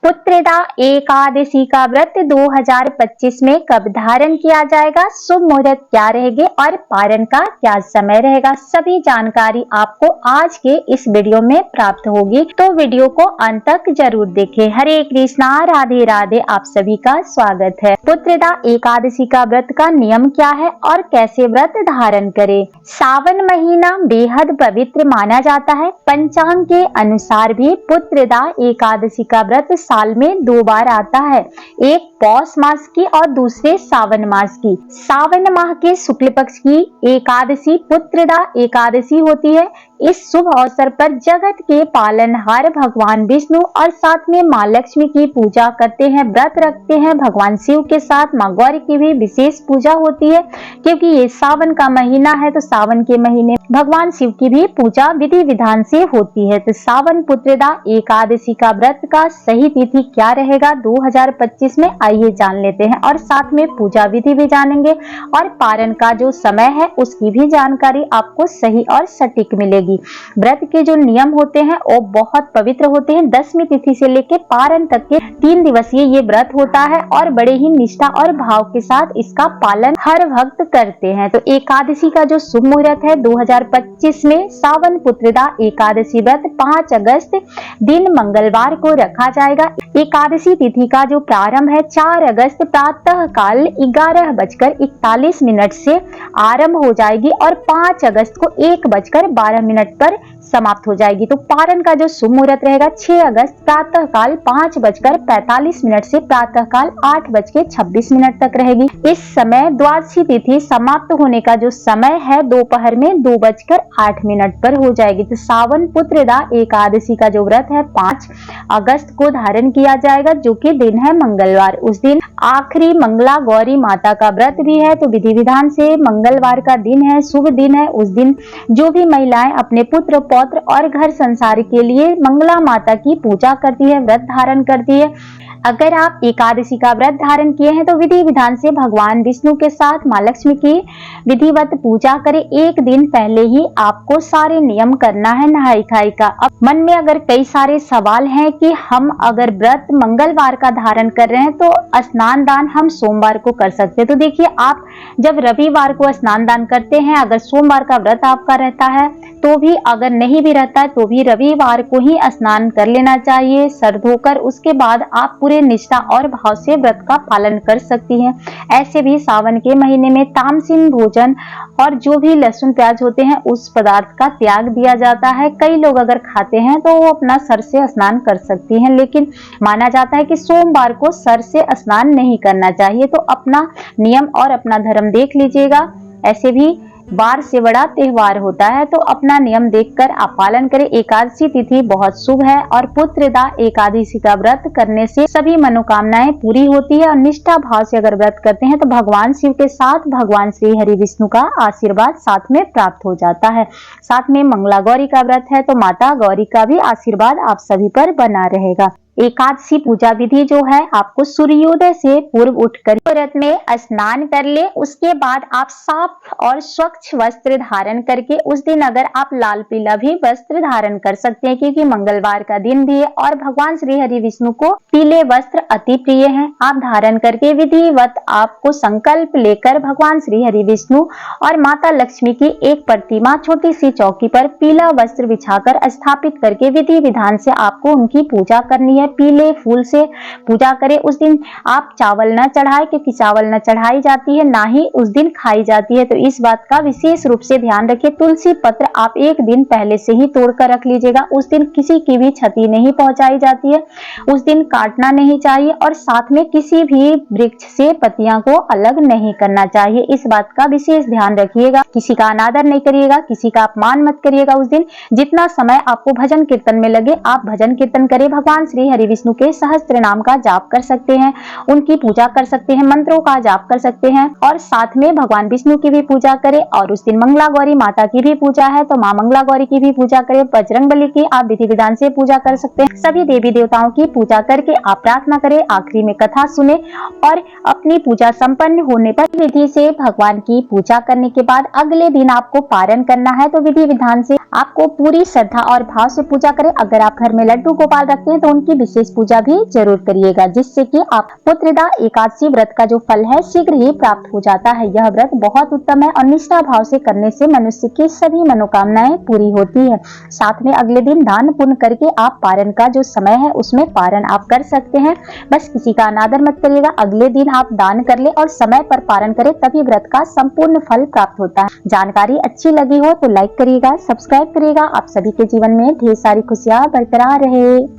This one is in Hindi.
पुत्रदा एकादशी का व्रत 2025 में कब धारण किया जाएगा, शुभ मुहूर्त क्या रहेंगे और पारण का क्या समय रहेगा, सभी जानकारी आपको आज के इस वीडियो में प्राप्त होगी। तो वीडियो को अंत तक जरूर देखें। हरे कृष्णा, राधे राधे, आप सभी का स्वागत है। पुत्रदा एकादशी का व्रत का नियम क्या है और कैसे व्रत धारण करें। सावन महीना बेहद पवित्र माना जाता है। पंचांग के अनुसार भी पुत्रदा एकादशी का व्रत साल में 2 बार आता है, एक पौष मास की और दूसरे सावन मास की। सावन माह के शुक्ल पक्ष की एकादशी पुत्रदा एकादशी होती है। इस शुभ अवसर पर जगत के पालनहार भगवान विष्णु और साथ में माँ लक्ष्मी की पूजा करते हैं, व्रत रखते हैं। भगवान शिव के साथ माँ गौरी की भी विशेष पूजा होती है, क्योंकि ये सावन का महीना है तो सावन के महीने भगवान शिव की भी पूजा विधि विधान से होती है। तो सावन पुत्रदा एकादशी का व्रत का सही तिथि क्या रहेगा 2025 में, आइए जान लेते हैं और साथ में पूजा विधि भी जानेंगे और पारण का जो समय है उसकी भी जानकारी आपको सही और सटीक मिलेगी। व्रत के जो नियम होते हैं वो बहुत पवित्र होते हैं। 10वीं तिथि से लेकर पारण तक के 3 दिवसीय ये व्रत होता है और बड़े ही निष्ठा और भाव के साथ इसका पालन हर भक्त करते हैं। तो एकादशी का जो शुभ मुहूर्त है 2025 में सावन पुत्रदा एकादशी व्रत 5 अगस्त दिन मंगलवार को रखा जाएगा। एकादशी तिथि का जो प्रारंभ है 4 अगस्त प्रातः काल 11:41 से आरंभ हो जाएगी और 5 अगस्त को 1:12 पर समाप्त हो जाएगी। तो पारण का जो शुभ मुहूर्त रहेगा 6 अगस्त प्रातः काल 5:45 से प्रातः काल 8:26 तक रहेगी। इस समय द्वादशी तिथि समाप्त होने का जो समय है दोपहर में 2:08 पर हो जाएगी। तो सावन पुत्रदा एकादशी का जो व्रत है 5 अगस्त को धारण किया जाएगा, जो कि दिन है मंगलवार। उस दिन आखिरी मंगला गौरी माता का व्रत भी है, तो विधि विधान से मंगलवार का दिन है, शुभ दिन है। उस दिन जो भी महिलाएं अपने पुत्र पौत्र और घर संसार के लिए मंगला माता की पूजा करती है, व्रत धारण करती है। अगर आप एकादशी का व्रत धारण किए हैं तो विधि विधान से भगवान विष्णु के साथ माँ लक्ष्मी की विधिवत पूजा करें। एक दिन पहले ही आपको सारे नियम करना है नहाई खाई का। अब मन में अगर कई सारे सवाल हैं कि हम अगर व्रत मंगलवार का धारण कर रहे हैं तो स्नान दान हम सोमवार को कर सकते हैं। तो देखिए, आप जब रविवार को स्नान दान करते हैं, अगर सोमवार का व्रत आपका रहता है तो भी, अगर नहीं भी रहता है तो भी रविवार को ही स्नान कर लेना चाहिए सर धोकर। उसके बाद आप पूरे निष्ठा और भाव से व्रत का पालन कर सकती हैं। ऐसे भी सावन के महीने में तामसिन भोजन और जो भी लहसुन प्याज होते हैं उस पदार्थ का त्याग दिया जाता है। कई लोग अगर खाते हैं तो वो अपना सर से स्नान कर सकती हैं, लेकिन माना जाता है कि सोमवार को सर से स्नान नहीं करना चाहिए। तो अपना नियम और अपना धर्म देख लीजिएगा। ऐसे भी बार से बड़ा त्योहार होता है, तो अपना नियम देखकर आप पालन करें। एकादशी तिथि बहुत शुभ है और पुत्रदा एकादशी का व्रत करने से सभी मनोकामनाएं पूरी होती है और निष्ठा भाव से अगर व्रत करते हैं तो भगवान शिव के साथ भगवान श्री हरि विष्णु का आशीर्वाद साथ में प्राप्त हो जाता है। साथ में मंगला गौरी का व्रत है तो माता गौरी का भी आशीर्वाद आप सभी पर बना रहेगा। एकादशी पूजा विधि जो है, आपको सूर्योदय से पूर्व उठकर व्रत में स्नान कर ले। उसके बाद आप साफ और स्वच्छ वस्त्र धारण करके, उस दिन अगर आप लाल पीला भी वस्त्र धारण कर सकते हैं, क्योंकि मंगलवार का दिन भी है और भगवान श्री हरि विष्णु को पीले वस्त्र अति प्रिय हैं। आप धारण करके विधिवत आपको संकल्प लेकर भगवान श्री हरि विष्णु और माता लक्ष्मी की एक प्रतिमा छोटी सी चौकी पर पीला वस्त्र बिछाकर स्थापित करके विधि विधान से आपको उनकी पूजा करनी है। पीले फूल से पूजा करें। उस दिन आप चावल न चढ़ाए, क्योंकि चावल न चढ़ाई जाती है, ना ही उस दिन खाई जाती है। तो इस बात का विशेष रूप से ध्यान रखिए। तुलसी पत्र आप एक दिन पहले से ही तोड़कर रख लीजिएगा। उस दिन किसी की भी क्षति नहीं पहुंचाई जाती है, उस दिन काटना नहीं चाहिए और साथ में किसी भी वृक्ष से पत्तियां को अलग नहीं करना चाहिए। इस बात का विशेष ध्यान रखिएगा। किसी का अनादर नहीं करिएगा, किसी का अपमान मत करिएगा। उस दिन जितना समय आपको भजन कीर्तन में लगे आप भजन कीर्तन करें। भगवान श्री हरि विष्णु के सहस्त्र नाम का जाप कर सकते हैं, उनकी पूजा कर सकते हैं, मंत्रों का जाप कर सकते हैं और साथ में भगवान विष्णु की भी पूजा करें। और उस दिन मंगला गौरी माता की भी पूजा है तो मां मंगला गौरी की भी पूजा करें। बजरंगबली की आप विधि विधान से पूजा कर सकते हैं। सभी देवी देवताओं की पूजा करके आप प्रार्थना करें, आखिरी में कथा सुने और अपनी पूजा संपन्न होने पर विधि से भगवान की पूजा करने के बाद अगले दिन आपको पारण करना है। तो विधि विधान से आपको पूरी श्रद्धा और भाव से पूजा करें। अगर आप घर में लड्डू गोपाल रखते हैं तो उनकी विशेष पूजा भी जरूर करिएगा, जिससे कि आप पुत्रदा एकादशी व्रत का जो फल है शीघ्र ही प्राप्त हो जाता है। यह व्रत बहुत उत्तम है और निष्ठा भाव से करने से मनुष्य की सभी मनोकामनाएं पूरी होती है। साथ में अगले दिन दान पुण्य करके आप पारण का जो समय है उसमें पारण आप कर सकते हैं। बस किसी का अनादर मत करिएगा, अगले दिन आप दान कर ले और समय पर पारण करें, तभी व्रत का संपूर्ण फल प्राप्त होता है। जानकारी अच्छी लगी हो तो लाइक करिएगा, सब्सक्राइब करिएगा। आप सभी के जीवन में ढेर सारी खुशियां बरकरार रहे।